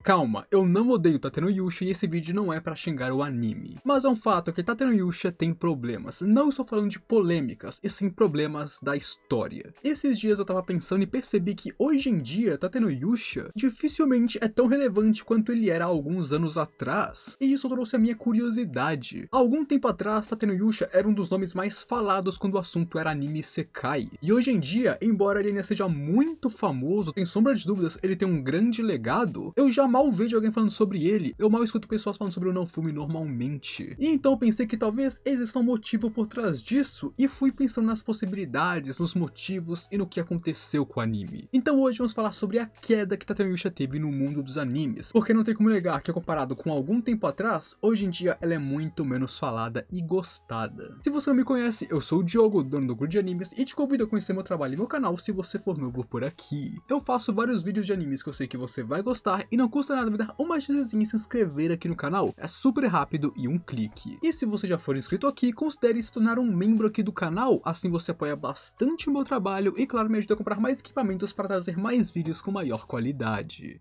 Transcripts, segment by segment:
Calma, eu não odeio Tatenoyusha e esse vídeo não é pra xingar o anime. Mas é um fato que Tatenoyusha tem problemas. Não estou falando de polêmicas, e sim problemas da história. Esses dias eu tava pensando e percebi que hoje em dia Tatenoyusha dificilmente é tão relevante quanto ele era há alguns anos atrás. E isso trouxe a minha curiosidade. Há algum tempo atrás, Tatenoyusha era um dos nomes mais falados quando o assunto era anime isekai. E hoje em dia, embora ele ainda seja muito famoso, sem sombra de dúvidas, ele tem um grande legado, eu já mal vejo alguém falando sobre ele, eu mal escuto pessoas falando sobre o Naofumi normalmente. E então eu pensei que talvez exista um motivo por trás disso, e fui pensando nas possibilidades, nos motivos e no que aconteceu com o anime. Então hoje vamos falar sobre a queda que Tatenoyusha teve no mundo dos animes, porque não tem como negar que comparado com algum tempo atrás, hoje em dia ela é muito menos falada e gostada. Se você não me conhece, eu sou o Diogo, dono do Grupo de Animes, e te convido a conhecer meu trabalho e meu canal se você for novo por aqui. Eu faço vários vídeos de animes que eu sei que você vai gostar, e não custa nada me dar uma chancezinha e se inscrever aqui no canal, é super rápido e um clique. E se você já for inscrito aqui, considere se tornar um membro aqui do canal, assim você apoia bastante o meu trabalho e claro me ajuda a comprar mais equipamentos para trazer mais vídeos com maior qualidade.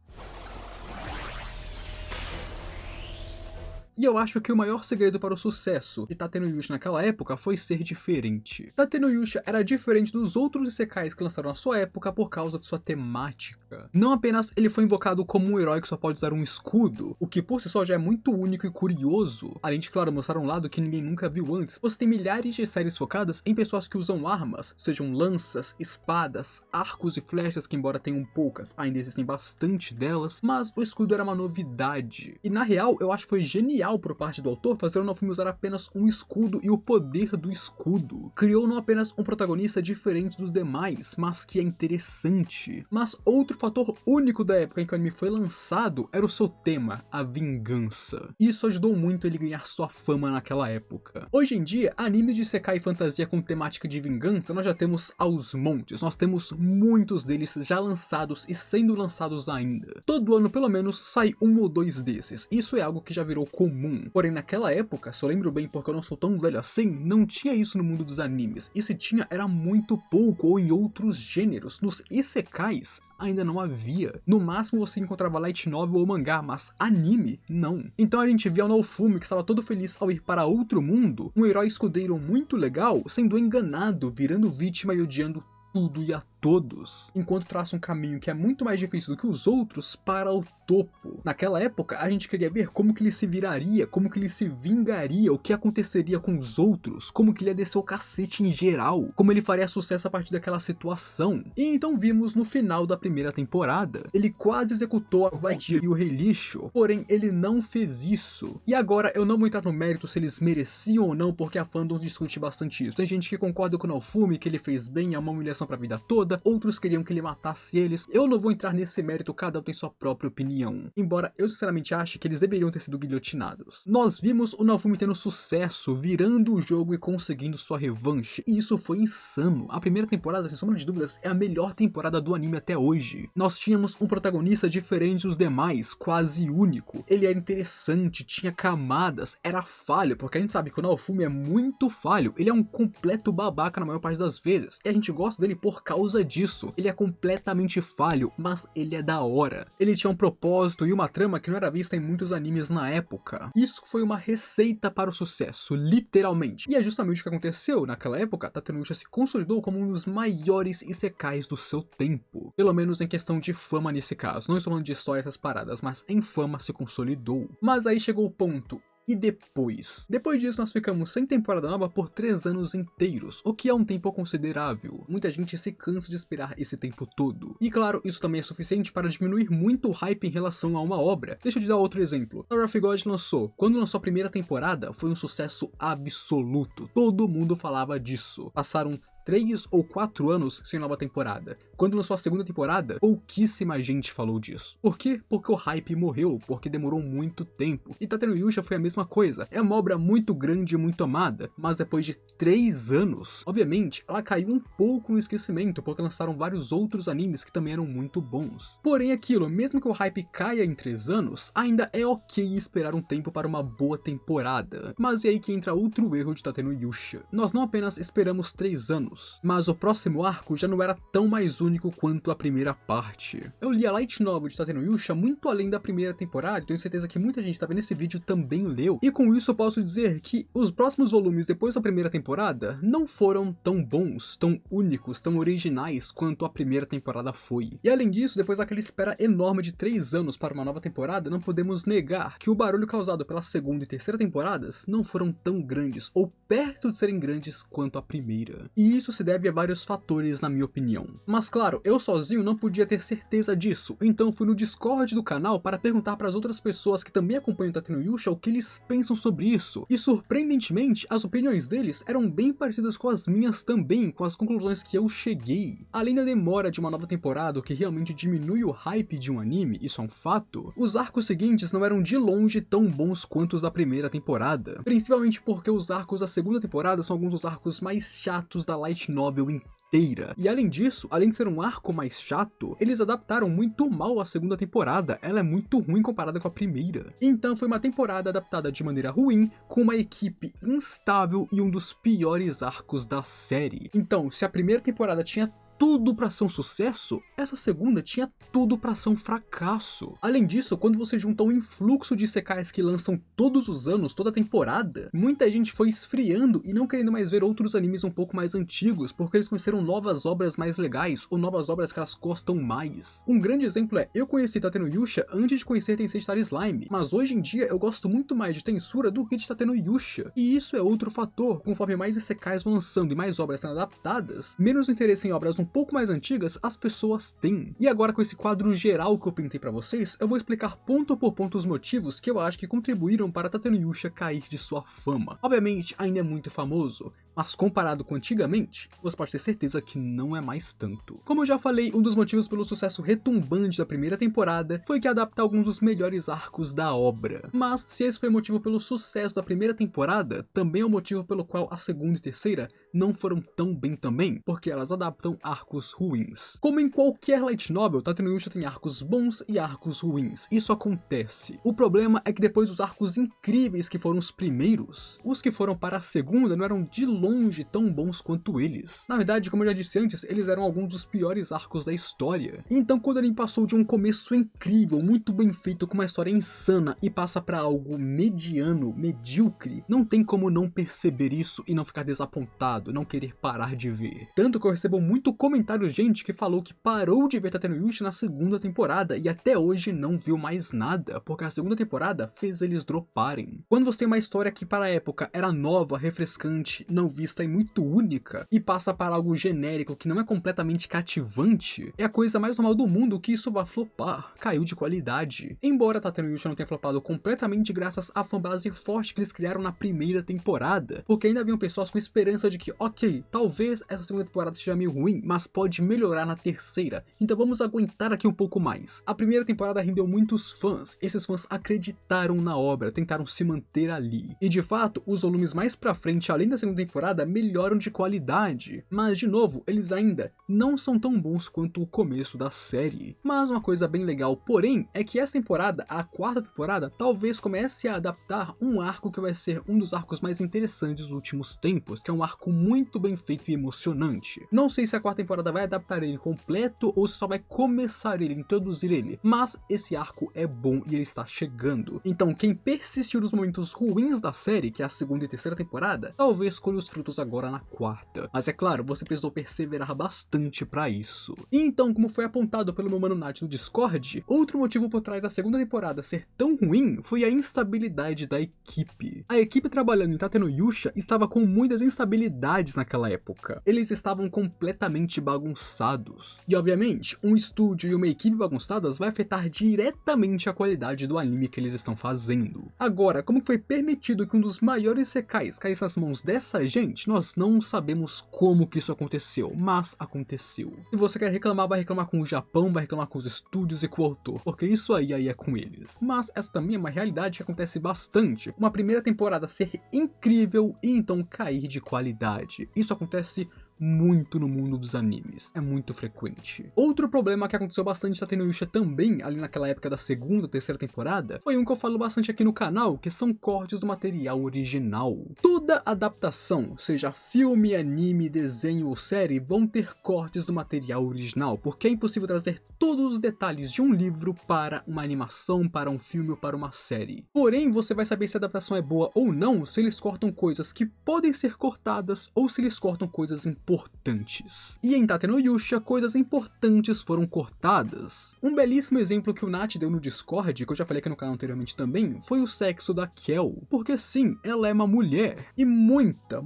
E eu acho que o maior segredo para o sucesso de Tatenoyusha naquela época foi ser diferente. Tatenoyusha era diferente dos outros isekais que lançaram na sua época por causa de sua temática. Não apenas ele foi invocado como um herói que só pode usar um escudo, o que por si só já é muito único e curioso, além de, claro, mostrar um lado que ninguém nunca viu antes. Você tem milhares de séries focadas em pessoas que usam armas, sejam lanças, espadas, arcos e flechas que, embora tenham poucas, ainda existem bastante delas, mas o escudo era uma novidade. E na real, eu acho que foi genial por parte do autor fazer o Naofumi usar apenas um escudo e o poder do escudo. Criou não apenas um protagonista diferente dos demais, mas que é interessante. Mas outro fator único da época em que o anime foi lançado era o seu tema, a vingança. Isso ajudou muito ele ganhar sua fama naquela época. Hoje em dia, animes de isekai e fantasia com temática de vingança nós já temos aos montes. Nós temos muitos deles já lançados e sendo lançados ainda. Todo ano pelo menos sai um ou dois desses. Isso é algo que já virou comum. Porém, naquela época, se eu lembro bem porque eu não sou tão velho assim, não tinha isso no mundo dos animes. E se tinha, era muito pouco ou em outros gêneros. Nos isekais, ainda não havia. No máximo você encontrava light novel ou mangá, mas anime, não. Então a gente via o Naofumi que estava todo feliz ao ir para outro mundo, um herói escudeiro muito legal, sendo enganado, virando vítima e odiando tudo e a todos, enquanto traça um caminho que é muito mais difícil do que os outros para o topo. Naquela época, a gente queria ver como que ele se viraria, como que ele se vingaria, o que aconteceria com os outros, como que ele ia descer o cacete em geral, como ele faria sucesso a partir daquela situação. E então vimos no final da primeira temporada, ele quase executou a Vadia e o Rei Lixo, porém ele não fez isso. E agora eu não vou entrar no mérito se eles mereciam ou não, porque a fandom discute bastante isso. Tem gente que concorda com o Naofumi, que ele fez bem, é uma humilhação pra vida toda, outros queriam que ele matasse eles. Eu não vou entrar nesse mérito, cada um tem sua própria opinião. Embora eu sinceramente ache que eles deveriam ter sido guilhotinados. Nós vimos o Naofumi tendo sucesso, virando o jogo e conseguindo sua revanche. E isso foi insano. A primeira temporada, sem sombra de dúvidas, é a melhor temporada do anime até hoje. Nós tínhamos um protagonista diferente dos demais, quase único. Ele era interessante, tinha camadas, era falho, porque a gente sabe que o Naofumi é muito falho. Ele é um completo babaca na maior parte das vezes. E a gente gosta dele por causa disso. Ele é completamente falho, mas ele é da hora. Ele tinha um propósito e uma trama que não era vista em muitos animes na época. Isso foi uma receita para o sucesso, literalmente. E é justamente o que aconteceu. Naquela época, Tatenoyusha se consolidou como um dos maiores isekais do seu tempo. Pelo menos em questão de fama nesse caso. Não estou falando de história essas paradas, mas em fama se consolidou. Mas aí chegou o ponto. E depois? Depois disso nós ficamos sem temporada nova por 3 anos inteiros, o que é um tempo considerável. Muita gente se cansa de esperar esse tempo todo. E claro, isso também é suficiente para diminuir muito o hype em relação a uma obra. Deixa eu te dar outro exemplo. Tower of God lançou. Quando lançou a primeira temporada, foi um sucesso absoluto. Todo mundo falava disso. Passaram 3 ou 4 anos sem nova temporada. Quando lançou a segunda temporada, pouquíssima gente falou disso. Por quê? Porque o hype morreu, porque demorou muito tempo. E Tatenoyusha foi a mesma coisa. É uma obra muito grande e muito amada, mas depois de 3 anos, obviamente, ela caiu um pouco no esquecimento, porque lançaram vários outros animes que também eram muito bons. Porém aquilo, mesmo que o hype caia em 3 anos, ainda é ok esperar um tempo para uma boa temporada. Mas é aí que entra outro erro de Tatenoyusha. Nós não apenas esperamos 3 anos, mas o próximo arco já não era tão mais único único quanto a primeira parte. Eu li a Light Novel de Tatenoyusha muito além da primeira temporada, tenho certeza que muita gente que tá vendo esse vídeo também leu, e com isso eu posso dizer que os próximos volumes depois da primeira temporada não foram tão bons, tão únicos, tão originais quanto a primeira temporada foi. E além disso, depois daquela espera enorme de 3 anos para uma nova temporada, não podemos negar que o barulho causado pela segunda e terceira temporadas não foram tão grandes, ou perto de serem grandes quanto a primeira. E isso se deve a vários fatores, na minha opinião. Mas claro, eu sozinho não podia ter certeza disso, então fui no Discord do canal para perguntar para as outras pessoas que também acompanham Tatenoyusha o que eles pensam sobre isso. E surpreendentemente, as opiniões deles eram bem parecidas com as minhas também, com as conclusões que eu cheguei. Além da demora de uma nova temporada, o que realmente diminui o hype de um anime, isso é um fato, os arcos seguintes não eram de longe tão bons quanto os da primeira temporada. Principalmente porque os arcos da segunda temporada são alguns dos arcos mais chatos da Light Novel inteira. E além disso, além de ser um arco mais chato, eles adaptaram muito mal a segunda temporada, ela é muito ruim comparada com a primeira. Então foi uma temporada adaptada de maneira ruim, com uma equipe instável e um dos piores arcos da série. Então, se a primeira temporada tinha tudo pra ser um sucesso, essa segunda tinha tudo pra ser um fracasso. Além disso, quando você junta um influxo de isekais que lançam todos os anos, toda temporada, muita gente foi esfriando e não querendo mais ver outros animes um pouco mais antigos, porque eles conheceram novas obras mais legais, ou novas obras que elas gostam mais. Um grande exemplo é, eu conheci Tatenoyusha antes de conhecer Tensei Star Slime, mas hoje em dia eu gosto muito mais de Tensura do que de Tatenoyusha. E isso é outro fator, conforme mais isekais vão lançando e mais obras sendo adaptadas, menos interesse em obras um pouco mais antigas as pessoas têm. E agora, com esse quadro geral que eu pintei pra vocês, eu vou explicar ponto por ponto os motivos que eu acho que contribuíram para Tatenoyusha cair de sua fama. Obviamente ainda é muito famoso, mas comparado com antigamente, você pode ter certeza que não é mais tanto. Como eu já falei, um dos motivos pelo sucesso retumbante da primeira temporada foi que adapta alguns dos melhores arcos da obra. Mas se esse foi o motivo pelo sucesso da primeira temporada, também é o motivo pelo qual a segunda e terceira não foram tão bem também, porque elas adaptam arcos ruins. Como em qualquer light novel, Tatenoyusha tem arcos bons e arcos ruins. Isso acontece. O problema é que depois dos arcos incríveis que foram os primeiros, os que foram para a segunda não eram de longe tão bons quanto eles. Na verdade, como eu já disse antes, eles eram alguns dos piores arcos da história. Então, quando ele passou de um começo incrível, muito bem feito, com uma história insana, e passa para algo mediano, medíocre, não tem como não perceber isso e não ficar desapontado, não querer parar de ver. Tanto que eu recebo muito comentário de gente que falou que parou de ver Tatenoyusha na segunda temporada e até hoje não viu mais nada, porque a segunda temporada fez eles droparem. Quando você tem uma história que para a época era nova, refrescante, não vista e muito única, e passa para algo genérico que não é completamente cativante, é a coisa mais normal do mundo que isso vá flopar. Caiu de qualidade. Embora Tatenoyusha não tenha flopado completamente graças à fanbase forte que eles criaram na primeira temporada, porque ainda haviam pessoas com esperança de que, ok, talvez essa segunda temporada seja meio ruim, mas pode melhorar na terceira, então vamos aguentar aqui um pouco mais. A primeira temporada rendeu muitos fãs, esses fãs acreditaram na obra, tentaram se manter ali. E de fato, os volumes mais pra frente, além da segunda temporada, melhoram de qualidade, mas de novo, eles ainda não são tão bons quanto o começo da série. Mas uma coisa bem legal, porém, é que essa temporada, a quarta temporada, talvez comece a adaptar um arco que vai ser um dos arcos mais interessantes dos últimos tempos, que é um arco muito bem feito e emocionante. Não sei se a quarta temporada vai adaptar ele completo ou se só vai começar ele, introduzir ele, mas esse arco é bom e ele está chegando. Então quem persistiu nos momentos ruins da série, que é a segunda e terceira temporada, talvez colhe os frutos agora na quarta. Mas é claro, você precisou perseverar bastante pra isso. E então, como foi apontado pelo meu mano Nath no Discord, outro motivo por trás da segunda temporada ser tão ruim foi a instabilidade da equipe. A equipe trabalhando em Tatenoyusha estava com muitas instabilidades naquela época. Eles estavam completamente bagunçados. E obviamente, um estúdio e uma equipe bagunçadas vai afetar diretamente a qualidade do anime que eles estão fazendo. Agora, como foi permitido que um dos maiores sekais caísse nas mãos dessa gente, nós não sabemos como que isso aconteceu, mas aconteceu. Se você quer reclamar, vai reclamar com o Japão, vai reclamar com os estúdios e com o autor, porque isso aí é com eles. Mas essa também é uma realidade que acontece bastante. Uma primeira temporada ser incrível e então cair de qualidade. Isso acontece muito no mundo dos animes. É muito frequente. Outro problema que aconteceu bastante na Yusha também, ali naquela época da segunda, terceira temporada, foi um que eu falo bastante aqui no canal, que são cortes do material original. Toda adaptação, seja filme, anime, desenho ou série, vão ter cortes do material original, porque é impossível trazer todos os detalhes de um livro para uma animação, para um filme ou para uma série. Porém, você vai saber se a adaptação é boa ou não se eles cortam coisas que podem ser cortadas ou se eles cortam coisas importantes. E em Tate no Yusha, coisas importantes foram cortadas. Um belíssimo exemplo que o Nath deu no Discord, que eu já falei aqui no canal anteriormente também, foi o sexo da Kel. Porque sim, ela é uma mulher. E muita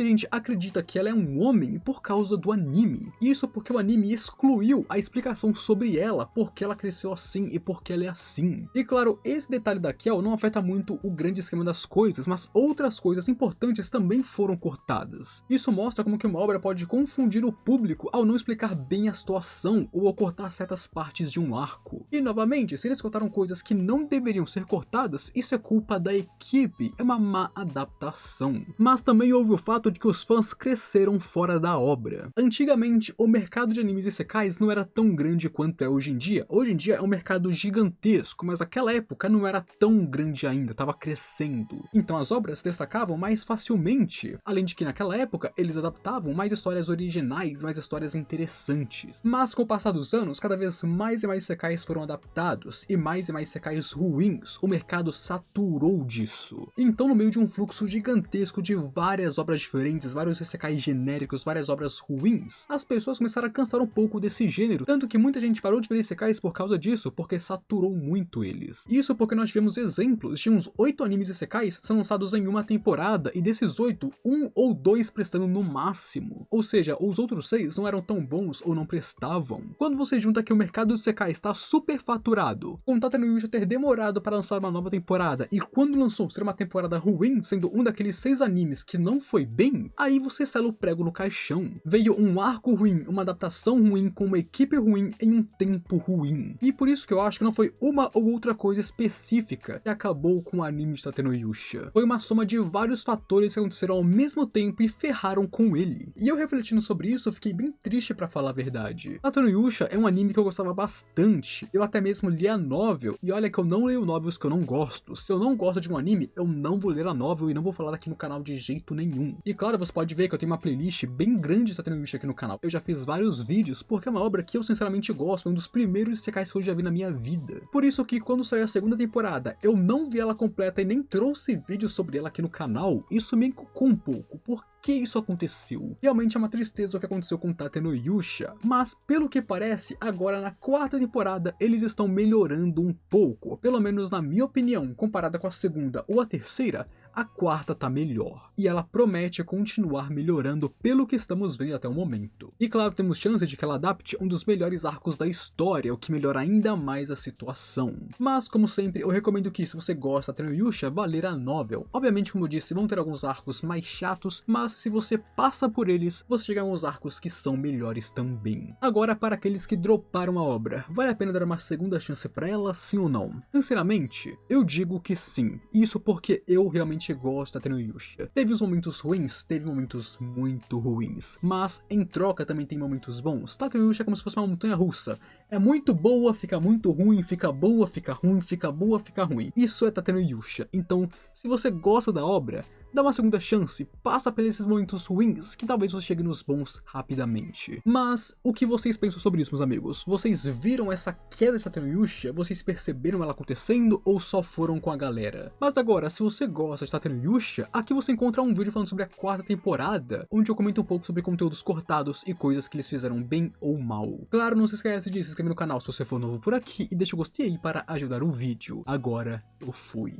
gente acredita que ela é um homem por causa do anime. Isso porque o anime excluiu a explicação sobre ela, porque ela cresceu assim e porque ela é assim. E claro, esse detalhe da Kel não afeta muito o grande esquema das coisas, mas outras coisas importantes também foram cortadas. Isso mostra como que uma obra pode confundir o público ao não explicar bem a situação ou ao cortar certas partes de um arco. E novamente, se eles cortaram coisas que não deveriam ser cortadas, isso é culpa da equipe, é uma má adaptação. Mas também houve o fato de que os fãs cresceram fora da obra. Antigamente, o mercado de animes e isekais não era tão grande quanto é hoje em dia. Hoje em dia é um mercado gigantesco, mas naquela época não era tão grande ainda, estava crescendo. Então as obras destacavam mais facilmente, além de que naquela época eles adaptavam mais histórias originais, mais histórias interessantes. Mas com o passar dos anos, cada vez mais e mais isekais foram adaptados, e mais isekais ruins, o mercado saturou disso. Então no meio de um fluxo gigantesco de várias obras diferentes, vários isekais genéricos, várias obras ruins, as pessoas começaram a cansar um pouco desse gênero, tanto que muita gente parou de ver isekais por causa disso, porque saturou muito eles. Isso porque nós tivemos exemplos de uns 8 animes isekais sendo lançados em uma temporada, e desses 8, 1 ou 2 prestando no máximo. Ou seja, os outros 6 não eram tão bons ou não prestavam. Quando você junta que o mercado do isekai está super faturado, com Tate no Yusha ter demorado para lançar uma nova temporada, e quando lançou ser uma temporada ruim, sendo um daqueles 6 animes que não foi bem, aí você sela o prego no caixão. Veio um arco ruim, uma adaptação ruim, com uma equipe ruim em um tempo ruim. E por isso que eu acho que não foi uma ou outra coisa específica que acabou com o anime de Tate no Yusha. Foi uma soma de vários fatores que aconteceram ao mesmo tempo e ferraram com ele. E eu refletindo sobre isso, fiquei bem triste pra falar a verdade. Tate no Yusha é um anime que eu gostava bastante. Eu até mesmo li a novel, e olha que eu não leio novels que eu não gosto. Se eu não gosto de um anime, eu não vou ler a novel e não vou falar aqui no canal de jeito nenhum. E claro, você pode ver que eu tenho uma playlist bem grande de Tate no Yusha aqui no canal. Eu já fiz vários vídeos, porque é uma obra que eu sinceramente gosto, é um dos primeiros isekais que eu já vi na minha vida. Por isso que quando saiu a segunda temporada, eu não vi ela completa e nem trouxe vídeos sobre ela aqui no canal, isso me encucou um pouco. Por que isso aconteceu? Realmente é uma tristeza o que aconteceu com Tate no Yusha, mas pelo que parece, agora na quarta temporada eles estão melhorando um pouco, pelo menos na minha opinião, comparada com a segunda ou a terceira, a quarta tá melhor, e ela promete continuar melhorando pelo que estamos vendo até o momento. E claro, temos chance de que ela adapte um dos melhores arcos da história, o que melhora ainda mais a situação. Mas, como sempre, eu recomendo que, se você gosta de Tate no Yusha, vá ler a novel. Obviamente, como eu disse, vão ter alguns arcos mais chatos, mas se você passa por eles, você chega a uns arcos que são melhores também. Agora, para aqueles que droparam a obra, vale a pena dar uma segunda chance pra ela, sim ou não? Sinceramente, eu digo que sim. Isso porque eu realmente gosto da Tate no Yusha. Teve os momentos ruins, teve momentos muito ruins, mas em troca também tem momentos bons. Tate no Yusha é como se fosse uma montanha russa. É muito boa, fica muito ruim, fica boa, fica ruim, fica boa, fica ruim. Isso é Tate no Yusha. Então, se você gosta da obra, dá uma segunda chance, passa por esses momentos ruins, que talvez você chegue nos bons rapidamente. Mas, o que vocês pensam sobre isso, meus amigos? Vocês viram essa queda de Tate no Yusha? Vocês perceberam ela acontecendo ou só foram com a galera? Mas agora, se você gosta de Tate no Yusha, aqui você encontra um vídeo falando sobre a quarta temporada, onde eu comento um pouco sobre conteúdos cortados e coisas que eles fizeram bem ou mal. Claro, não se esquece de se inscrever no canal se você for novo por aqui e deixa o gostei aí para ajudar o vídeo. Agora, eu fui.